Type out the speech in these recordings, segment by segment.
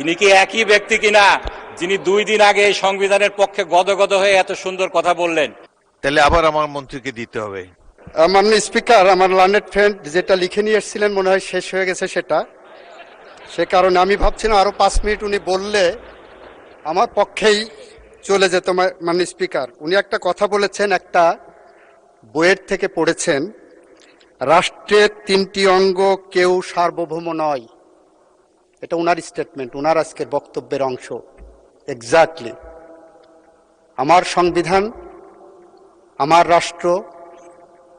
ইনি কি একই ব্যক্তি কিনা যিনি 2 দিন আগে এই সংবিধানের পক্ষে গদগদ হয়ে এত সুন্দর কথা বললেন? তাহলে আবার আমার মন্ত্রীকে দিতে হবে। মাননীয় স্পিকার, আমার লার্নেড ফ্রেন্ড যেটা লিখে নিয়ে এসেছিলেন মনে হয় শেষ হয়ে গেছে সেটা, সে কারণে আমি ভাবছিলাম আরো 5 মিনিট উনি বললে আমার পক্ষেই চলে যেত। মাননীয় স্পিকার, উনি একটা কথা বলেছেন, একটা বইয়ের থেকে পড়েছেন, রাষ্ট্রের 3টি অঙ্গ, কেউ সার্বভৌম নয়। এটা উনার স্টেটমেন্ট, উনার আজকের বক্তব্যের অংশ। এক্স্যাক্টলি আমার সংবিধান, আমার রাষ্ট্র,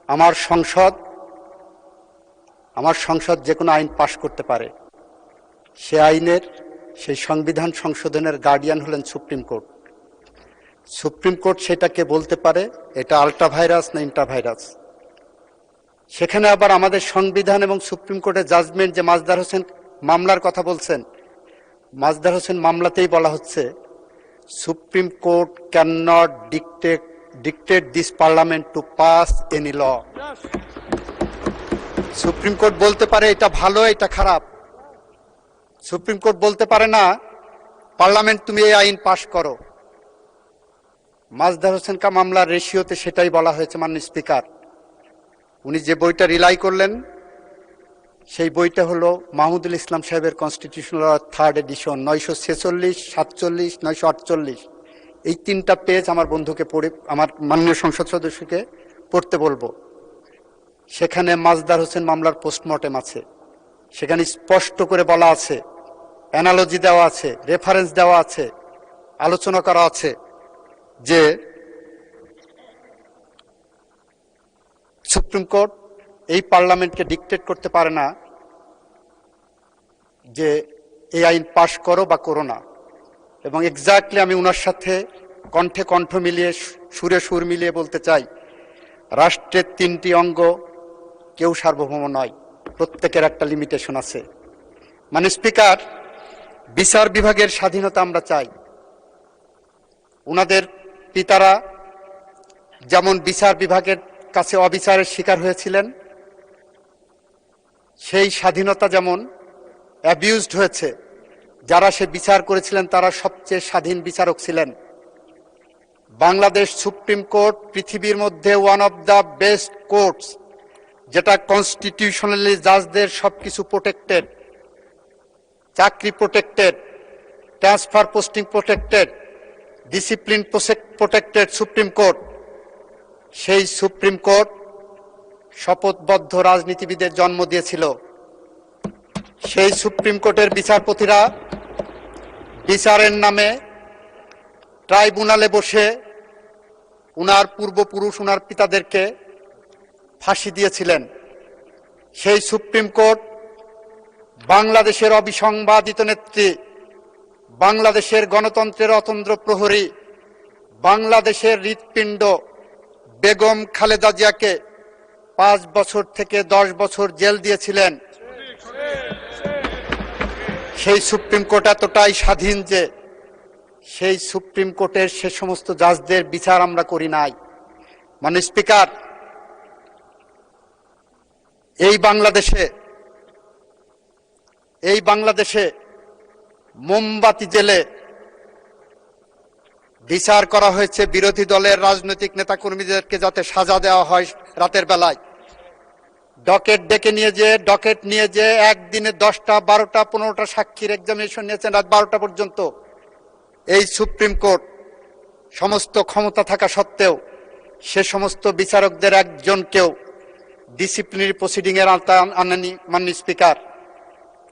আমার সংসদ যে কোনো আইন পাশ করতে পারে। সে আইনের, সেই সংবিধান সংশোধনের গার্ডিয়ান হলেন সুপ্রিম কোর্ট। সুপ্রিম কোর্ট সেটাকে বলতে পারে এটা আল্ট্রা ভাইরাস না ইন্ট্রা ভাইরাস। সেখানে আবার আমাদের সংবিধান এবং সুপ্রিম কোর্টের জাজমেন্ট, যে মাজদার হোসেন মামলার কথা বলছেন, মাজদার হোসেন মামলাতেই বলা হচ্ছে Supreme Court can not dictate this parliament to pass any law. Supreme Court বলতে পারে এটা ভালো, এটা খারাপ। সুপ্রিম কোর্ট বলতে পারে না পার্লামেন্ট তুমি এই আইন পাশ করো। মাজদার হোসেন কা মামলার রেশিওতে সেটাই বলা হয়েছে। মাননীয় স্পিকার, উনি যে বইটা রিলাই করলেন সেই বইটা হলো মাহমুদুল ইসলাম সাহেবের কনস্টিটিউশনাল 3rd এডিশন, 946, 47, 948। এই 3টা পেজ আমার বন্ধুকে পড়ে, আমার মাননীয় সংসদ সদস্যকে পড়তে বলবো। সেখানে মাজদার হোসেন মামলার পোস্টমর্টেম আছে, সেখানে স্পষ্ট করে বলা আছে, অ্যানালজি দেওয়া আছে, রেফারেন্স দেওয়া আছে, আলোচনা করা আছে যে সুপ্রিম কোর্ট এই পার্লামেন্টকে ডিক্টেট করতে পারে না যে এই আইন পাশ করো বা করো না। এবং এক্স্যাক্টলি আমি ওনার সাথে কণ্ঠে কণ্ঠ মিলিয়ে, সুরে সুর মিলিয়ে বলতে চাই, রাষ্ট্রের 3টি অঙ্গ, কেউ সার্বভৌম নয়, প্রত্যেকের একটা লিমিটেশন আছে। মানে স্পিকার, বিচার বিভাগের স্বাধীনতা আমরা চাই। ওনাদের পিতারা যেমন বিচার বিভাগের কাছে অবিচারের শিকার হয়েছিলেন, সেই স্বাধীনতা যেমন অ্যাবিউজড হয়েছে। যারা সে বিচার করেছিলেন তারা সবচেয়ে স্বাধীন বিচারক ছিলেন। বাংলাদেশ সুপ্রিম কোর্ট পৃথিবীর মধ্যে one of the best courts, যেটা কনস্টিটিউশনালি জাজদের সবকিছু প্রোটেক্টেড, চাকরি protected, transfer posting protected, discipline protected Supreme Court. সেই সুপ্রিম কোর্ট শপথবদ্ধ রাজনীতিবিদের জন্ম দিয়েছিল। সেই সুপ্রিম কোর্টের বিচারপতিরা বিচারের নামে ট্রাইব্যুনালে বসে উনার পূর্বপুরুষ, উনার পিতাদেরকে ফাঁসি দিয়েছিলেন। সেই সুপ্রিম কোর্ট বাংলাদেশের অবিসংবাদিত নেত্রী, বাংলাদেশের গণতন্ত্রের অতন্দ্র প্রহরী, বাংলাদেশের হৃৎপিণ্ড বেগম খালেদা জিয়াকে 5 বছর থেকে 10 বছর জেল দিয়েছিলেন। সেই সুপ্রিম কোর্ট এতটাই স্বাধীন যে সেই সুপ্রিম কোর্টের সে সমস্ত জাজদের বিচার আমরা করি নাই। মাননীয় স্পিকার, এই বাংলাদেশে মোমবাতি জেলে বিচার করা হয়েছে বিরোধী দলের রাজনৈতিক নেতাকর্মীদেরকে যাতে সাজা দেওয়া হয় রাতের বেলায়। ডকেট নিয়ে যে একদিনে 10টা, 12টা, 15টা সাক্ষীর এক্সামিনেশন নিয়েছেন রাত 12টা পর্যন্ত। এই সুপ্রিম কোর্ট সমস্ত ক্ষমতা থাকা সত্ত্বেও সে সমস্ত বিচারকদের একজনকেও ডিসিপ্লিনারি প্রসিডিং এর আওতায় আনেনি। মাননীয় স্পিকার,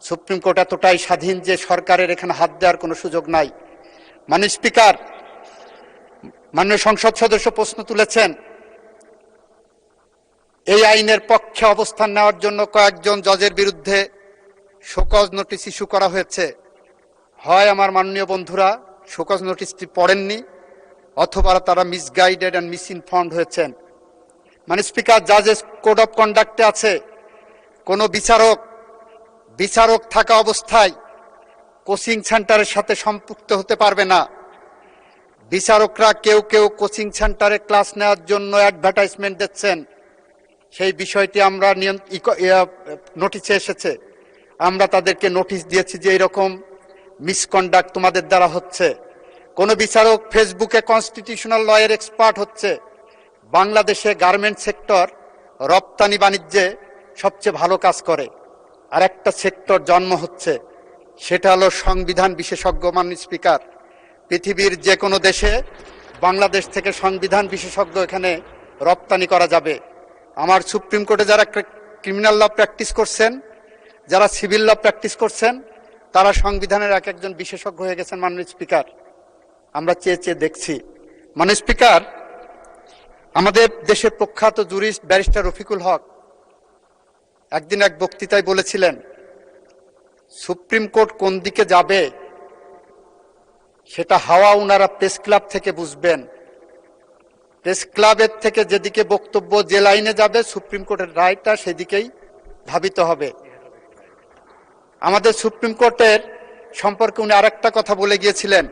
সুপ্রিম কোর্ট এতটাই স্বাধীন যে সরকারের এখানে হাত দেওয়ার কোনো সুযোগ নাই। মাননীয় স্পিকার, মাননীয় সংসদ সদস্য প্রশ্ন তুলেছেন, এই আইনের পক্ষে অবস্থান নেওয়ার জন্য কয়েকজন জজের বিরুদ্ধে শোকজ নোটিশ ইস্যু করা হয়েছে। হয় আমার মাননীয় বন্ধুরা শোকজ নোটিশটি পড়েননি, অথবা তারা মিসগাইডেড অ্যান্ড মিসইনফর্মড হয়েছেন। মানে স্পিকার, জাজেস কোড অফ কন্ডাক্টে আছে কোন বিচারক থাকা অবস্থায় কোচিং সেন্টারের সাথে সম্পৃক্ত হতে পারবে না। বিচারকরা কেউ কোচিং সেন্টারে ক্লাস নেওয়ার জন্য অ্যাডভার্টাইজমেন্ট দিচ্ছেন, সেই বিষয়টি আমরা নোটিশে এসেছে। আমরা তাদেরকে নোটিশ দিয়েছি যে এরকম মিসকন্ডাক্ট তোমাদের দ্বারা হচ্ছে। কোন বিচারক ফেসবুকে কনস্টিটিউশনাল লয়ের এক্সপার্ট হচ্ছে। বাংলাদেশে গার্মেন্ট সেক্টর রপ্তানি বাণিজ্যে সবচেয়ে ভালো কাজ করে। আর একটা সেক্টর জন্ম হচ্ছে, সেটা হলো সংবিধান বিশেষজ্ঞ। মাননীয় স্পিকার, পৃথিবীর যে কোনো দেশে বাংলাদেশ থেকে সংবিধান বিশেষজ্ঞ এখানে রপ্তানি করা যাবে। আমার সুপ্রিম কোর্টে যারা ক্রিমিনাল ল প্র্যাকটিস করছেন, যারা সিভিল ল প্র্যাকটিস করছেন, তারা সংবিধানের এক একজন বিশেষজ্ঞ হয়ে গেছেন। মাননীয় স্পিকার, আমরা চেয়ে চেয়ে দেখছি। মাননীয় স্পিকার, আমাদের দেশের প্রখ্যাত জুরিস্ট ব্যারিস্টার রফিকুল হক একদিন এক বক্তৃতায় বলেছিলেন, সুপ্রিম কোর্ট কোন দিকে যাবে সেটা হাওয়া উনারা প্রেস ক্লাব থেকে বুঝবেন। প্রেস ক্লাবের থেকে যেদিকে বক্তব্য, যে লাইনে যাবে সুপ্রিম কোর্টের রায়টা সেদিকেই ধাবিত হবে। আমাদের সুপ্রিম কোর্টের সম্পর্কে উনি আরেকটা কথা বলে গিয়েছিলেন,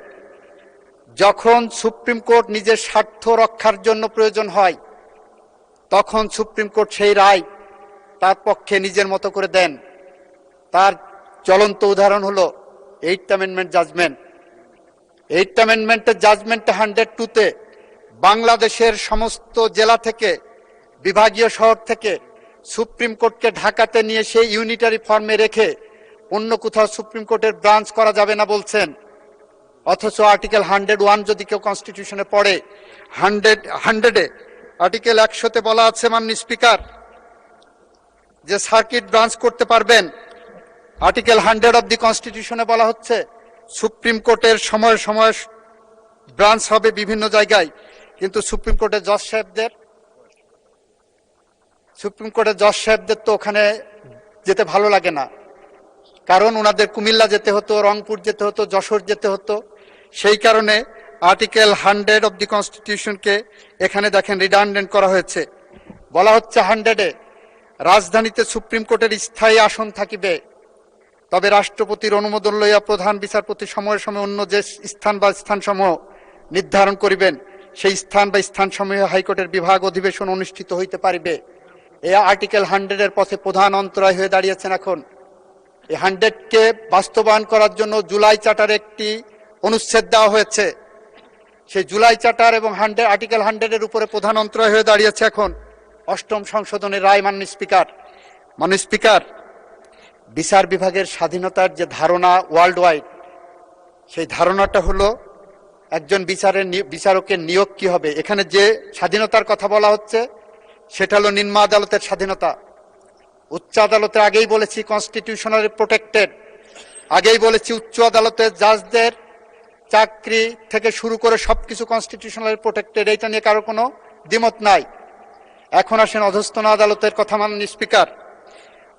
যখন সুপ্রিম কোর্ট নিজের স্বার্থ রক্ষার জন্য প্রয়োজন হয়, তখন সুপ্রিম কোর্ট সেই রায় তার পক্ষে নিজের মতো করে দেন। তার জ্বলন্ত উদাহরণ হলো 8th অ্যামেন্ডমেন্ট জাজমেন্ট। 8th অ্যামেন্ডমেন্টের জাজমেন্ট 102-তে বাংলাদেশের সমস্ত জেলা থেকে, বিভাগীয় শহর থেকে সুপ্রিম কোর্টকে ঢাকাতে নিয়ে সেই ইউনিটারি ফর্মে রেখে অন্য কোথাও সুপ্রিম কোর্টের ব্রাঞ্চ করা যাবে না বলছেন। অথচ আর্টিকেল 101 যদি কেউ কনস্টিটিউশনে পড়ে, 100-এ আর্টিকেল 100-তে বলা আছে মাননীয় স্পিকার যে সার্কিট ব্রাঞ্চ করতে পারবেন। আর্টিকেল 100 অব দি কনস্টিটিউশনে বলা হচ্ছে সুপ্রিম কোর্টের সময় সময় ব্রাঞ্চ হবে বিভিন্ন জায়গায়, কিন্তু সুপ্রিম কোর্টের জজ সাহেবদের তো ওখানে যেতে ভালো লাগে না, কারণ ওনাদের কুমিল্লা যেতে হতো, রংপুর যেতে হতো, যশোর যেতে হতো। সেই কারণে আর্টিকেল 100 অব দি কনস্টিটিউশনকে এখানে দেখেন রিডান্ডেন্ট করা হয়েছে। বলা হচ্ছে 100-এ রাজধানীতে সুপ্রিম কোর্টের স্থায়ী আসন থাকিবে, তবে রাষ্ট্রপতির অনুমোদন লইয়া প্রধান বিচারপতি সময়ে সময়ে অন্য যে স্থান বা স্থানসমূহ নির্ধারণ করিবেন, সেই স্থান বা স্থানসমূহে হাইকোর্টের বিভাগ অধিবেশন অনুষ্ঠিত হইতে পারিবে। এই আর্টিকেল 100-এর পথে প্রধান অন্তরায় হয়ে দাঁড়িয়েছেন এখন। এই 100-কে বাস্তবায়ন করার জন্য জুলাই চার্টারে একটি অনুচ্ছেদ দেওয়া হয়েছে। সেই জুলাই চার্টার এবং আর্টিকেল 100-এর উপরে প্রধান অন্তরায় হয়ে দাঁড়িয়েছে এখন 8ম সংশোধনের রায়। মাননীয় স্পিকার, বিচার বিভাগের স্বাধীনতার যে ধারণা ওয়ার্ল্ড ওয়াইড, সেই ধারণাটা হলো একজন বিচারকের নিয়োগ কি হবে। এখানে যে স্বাধীনতার কথা বলা হচ্ছে সেটা হলো নিম্ন আদালতের স্বাধীনতা। উচ্চ আদালতে আগেই বলেছি কনস্টিটিউশনালি প্রোটেক্টেড। আগেই বলেছি উচ্চ আদালতের জাজদের চাকরি থেকে শুরু করে সবকিছু কনস্টিটিউশনালি প্রোটেক্টেড, এইটা নিয়ে কারো কোনো দ্বিমত নাই। এখন আসেন অধস্তন আদালতের কথা। মাননীয় স্পিকার,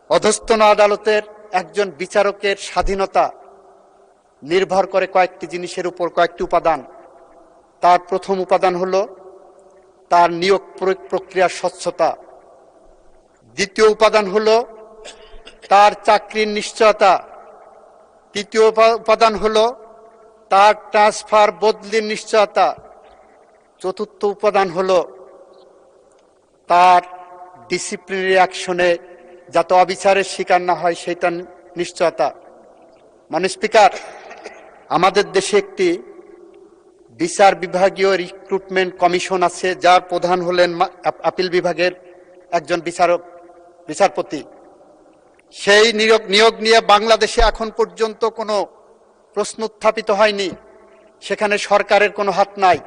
অধস্তন আদালতের একজন বিচারকের স্বাধীনতা নির্ভর করে কয়েকটি জিনিসের উপর, কয়েকটি উপাদান। তার প্রথম উপাদান হলো তার নিয়োগ প্রক্রিয়ার স্বচ্ছতা। দ্বিতীয় উপাদান হলো তার চাকরির নিশ্চয়তা। তৃতীয় উপাদান হলো তার ট্রান্সফার বদলির নিশ্চয়তা। চতুর্থ উপাদান হলো তার ডিসিপ্লিনারি অ্যাকশনে যাতে অবিচারের শিকার না হয় সেটা নিশ্চয়তা। মাননীয় স্পিকার, আমাদের দেশে একটি বিচার বিভাগীয় রিক্রুটমেন্ট কমিশন আছে, যার প্রধান হলেন আপিল বিভাগের একজন বিচারপতি। সেই নিয়োগ নিয়ে বাংলাদেশে এখন পর্যন্ত কোনো প্রশ্ন উত্থাপিত হয়নি, সেখানে সরকারের কোনো হাত নাই।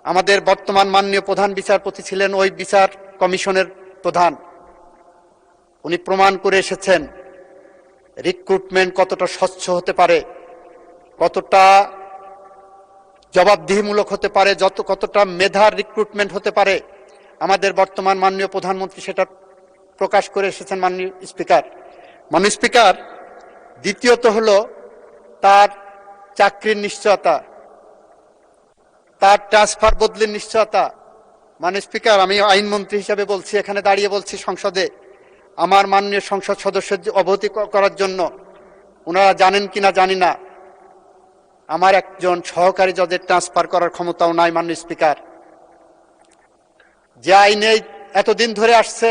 আমাদের বর্তমান মাননীয় প্রধান বিচারপতি ছিলেন ওই বিচার কমিশনের প্রধান। উনি প্রমাণ করে এসেছেন রিক্রুটমেন্ট কতটা স্বচ্ছ হতে পারে, কতটা জবাবদিহিমূলক হতে পারে, কতটা মেধার রিক্রুটমেন্ট হতে পারে। আমাদের বর্তমান মাননীয় প্রধানমন্ত্রী সেটা প্রকাশ করে এসেছেন। মাননীয় স্পিকার, দ্বিতীয়ত হলো তার চাকরির নিশ্চয়তা, তার ট্রান্সফার বদলির নিশ্চয়তা। মাননীয় স্পিকার, আমি আইনমন্ত্রী হিসেবে বলছি, এখানে দাঁড়িয়ে বলছি সংসদে, আমার মাননীয় সংসদ সদস্যের অবগতি করার জন্য, ওনারা জানেন কিনা জানি না, আমার একজন সহকারী জজের ট্রান্সফার করার ক্ষমতাও নাই। মাননীয় স্পিকার, যে আইনে এতদিন ধরে আসছে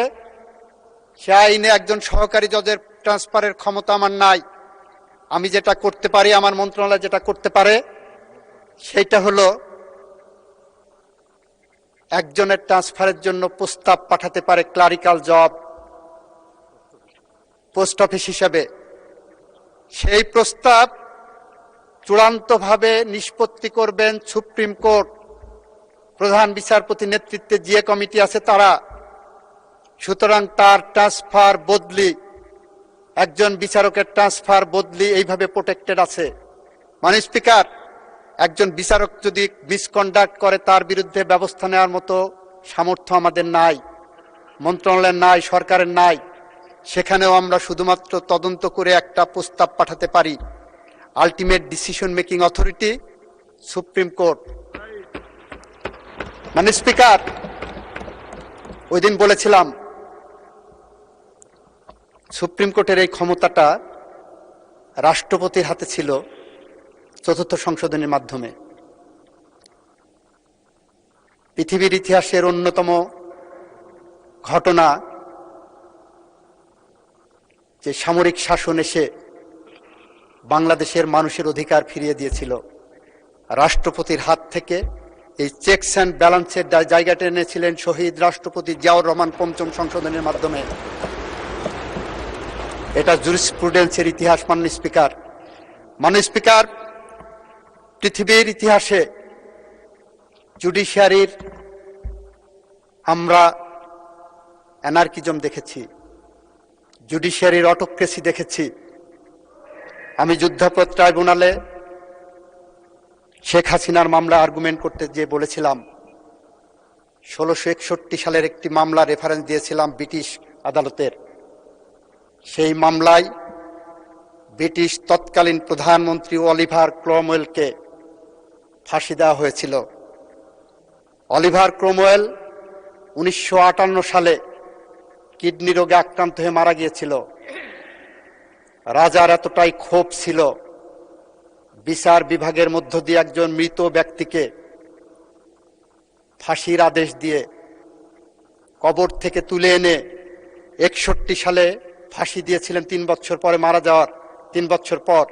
সে আইনে একজন সহকারী জজের ট্রান্সফারের ক্ষমতা আমার নাই। আমি যেটা করতে পারি, আমার মন্ত্রণালয় যেটা করতে পারে, সেটা হলো একজনের ট্রান্সফারের জন্য প্রস্তাব পাঠাতে পারে ক্লারিক্যাল জব পোস্ট অফিস হিসাবে। সেই প্রস্তাব চূড়ান্তভাবে নিষ্পত্তি করবেন সুপ্রিম কোর্ট, প্রধান বিচারপতি নেতৃত্বে যে কমিটি আছে তারা। সুতরাং তার ট্রান্সফার বদলি, একজন বিচারকের ট্রান্সফার বদলি এইভাবে প্রোটেক্টেড আছে। মাননীয় স্পিকার, একজন বিচারক যদি মিসকন্ডাক্ট করে তার বিরুদ্ধে ব্যবস্থা নেওয়ার মতো সামর্থ্য আমাদের নাই, মন্ত্রণালয়ের নাই, সরকারের নাই। সেখানেও আমরা শুধুমাত্র তদন্ত করে একটা প্রস্তাব পাঠাতে পারি। Ultimate decision making authority supreme court. মাননীয় স্পিকার, ওই দিন বলেছিলাম সুপ্রিম কোর্টের এই ক্ষমতাটা রাষ্ট্রপতির হাতে ছিল চতুর্থ সংশোধনীর মাধ্যমে। পৃথিবীর ইতিহাসের অন্যতম ঘটনা যে সামরিক শাসন এসে বাংলাদেশের মানুষের অধিকার ফিরিয়ে দিয়েছিল। রাষ্ট্রপতির হাত থেকে এই চেকস অ্যান্ড ব্যালেন্সের জায়গাটা এনেছিলেন শহীদ রাষ্ট্রপতি জিয়াউর রহমান পঞ্চম সংশোধনের মাধ্যমে। এটা জুরিসপ্রুডেন্সের ইতিহাস। মাননীয় স্পিকার, মাননীয় স্পিকার, পৃথিবীর ইতিহাসে জুডিশিয়ারির আমরা অ্যানার্কিজম দেখেছি, জুডিশিয়ারির অটোক্রেসি দেখেছি। আমি যুদ্ধাপরাধ ট্রাইব্যুনালে শেখ হাসিনার মামলা আর্গুমেন্ট করতে গিয়ে বলেছিলাম, 1661 সালের একটি মামলা রেফারেন্স দিয়েছিলাম ব্রিটিশ আদালতের। সেই মামলায় ব্রিটিশ তৎকালীন প্রধানমন্ত্রী অলিভার ক্রমওয়েলকে ফাঁসি দেওয়া হয়েছিল। অলিভার ক্রমওয়েল 1958 সালে কিডনি রোগে আক্রান্ত হয়ে মারা গিয়েছিল। রাজার এতটাই ক্ষোভ ছিল, বিচার বিভাগের মধ্য দিয়ে একজন মৃত ব্যক্তিকে ফাঁসির আদেশ দিয়ে কবর থেকে তুলে এনে 61 সালে ফাঁসি দিয়েছিলেন, 3 বছর পরে, মারা যাওয়ার 3 বছর পর।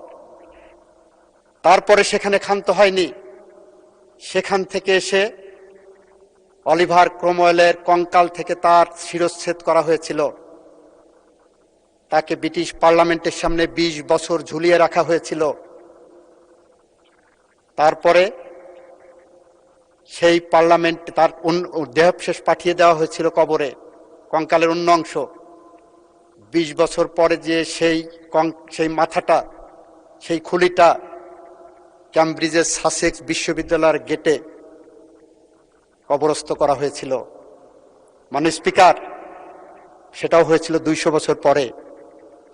তারপরে সেখানে ক্ষান্ত হয়নি। সেখান থেকে এসে অলিভার ক্রমওয়েলের কঙ্কাল থেকে তার শিরচ্ছেদ করা হয়েছিল। তাকে ব্রিটিশ পার্লামেন্টের সামনে 20 বছর ঝুলিয়ে রাখা হয়েছিল। তারপরে সেই পার্লামেন্ট তার দেহাবশেষ পাঠিয়ে দেওয়া হয়েছিল কবরে, কঙ্কালের অন্য অংশ। 20 বছর পরে যে সেই মাথাটা, সেই খুলিটা ক্যামব্রিজের সাসেক্স বিশ্ববিদ্যালয়ের গেটে কবরস্থ করা হয়েছিল। মাননীয় স্পিকার, সেটাও হয়েছিল 200 বছর পরে,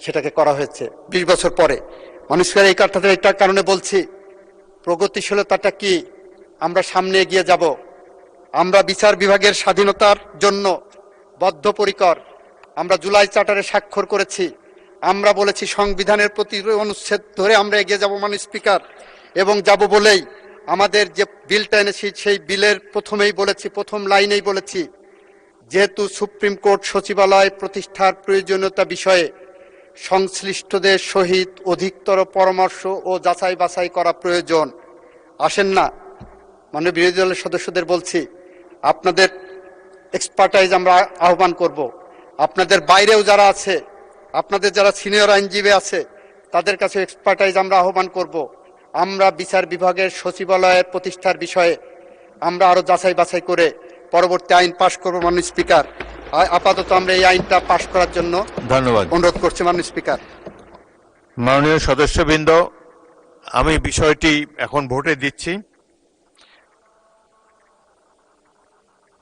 সেটাকে করা হয়েছে 20 বছর পরে। মাননীয় স্পিকার, এই কথাটা এটার কারণে বলছি, প্রগতিশীলতাটা কি, আমরা সামনে এগিয়ে যাব। আমরা বিচার বিভাগের স্বাধীনতার জন্য বদ্ধপরিকর। আমরা জুলাই চার্টারে স্বাক্ষর করেছি। আমরা বলেছি সংবিধানের প্রতি অনুচ্ছেদ ধরে আমরা এগিয়ে যাব মাননীয় স্পিকার, এবং যাব বলেই আমাদের যে বিলটা এনেছি সেই বিলের প্রথমেই বলেছি, প্রথম লাইনেই বলেছি, যেহেতু সুপ্রিম কোর্ট সচিবালয় প্রতিষ্ঠার প্রয়োজনীয়তা বিষয়ে সংশ্লিষ্টদের সহিত অধিকতর পরামর্শ ও যাচাই বাছাই করা প্রয়োজন। আসেন না, মাননীয় বিরোধী দলের সদস্যদের বলছি, আপনাদের এক্সপার্টাইজ আমরা আহ্বান করব। আপনাদের বাইরেও যারা আছে, আপনাদের যারা সিনিয়র আইনজীবী আছে, তাদের কাছে এক্সপার্টাইজ আমরা আহ্বান করব। আমরা বিচার বিভাগের সচিবালয়ের প্রতিষ্ঠার বিষয়ে আমরা আরো যাচাই বাছাই করে পরবর্তী আইন পাশ করব মাননীয় স্পিকার। আপাতত আমরা এই আইনটা পাশ করার জন্য ধন্যবাদ অনুরোধ করছি মাননীয় স্পিকার। মাননীয় সদস্যবৃন্দ, আমি বিষয়টি এখন ভোটে দিচ্ছি।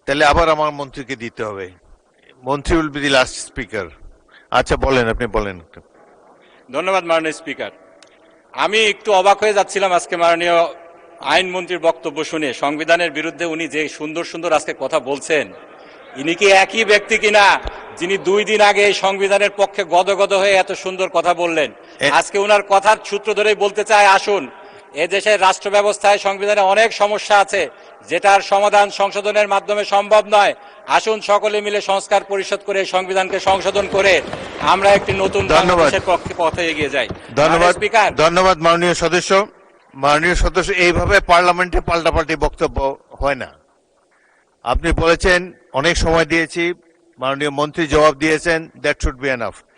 তাহলে আবার আমার মন্ত্রীকে দিতে হবে। মন্ত্রী will be the last speaker. আচ্ছা বলেন, আপনি বলেন। ধন্যবাদ মাননীয় স্পিকার। আমি একটু অবাক হয়ে যাচ্ছিলাম আজকে মাননীয় আইনমন্ত্রীর বক্তব্য শুনে। সংবিধানের বিরুদ্ধে উনি যে সুন্দর সুন্দর আজকে কথা বলছেন, ইনি কি একই ব্যক্তি কিনা যিনি 2 দিন আগে এই সংবিধানের পক্ষে গদগদ হয়ে এত সুন্দর কথা বললেন? আজকে উনার কথার সূত্র ধরেই বলতে চাই, আসুন এ দেশের রাষ্ট্র ব্যবস্থায় সংবিধানে অনেক সমস্যা আছে, যেটার সমাধান সংশোধনের মাধ্যমে সম্ভব নয়। আসুন সকলে মিলে সংস্কার পরিষদ করে সংবিধানকে সংশোধন করে আমরা একটি নতুন বাংলাদেশের পক্ষে পথে এগিয়ে যাই। ধন্যবাদ স্পিকার, ধন্যবাদ মাননীয় সদস্য। মাননীয় সদস্য, এইভাবে পার্লামেন্টে পাল্টাপাল্টি বক্তব্য হয় না। আপনি বলেছেন, অনেক সময় দিয়েছি, মাননীয় মন্ত্রী জবাব দিয়েছেন, দ্যাট শুড বি এনাফ।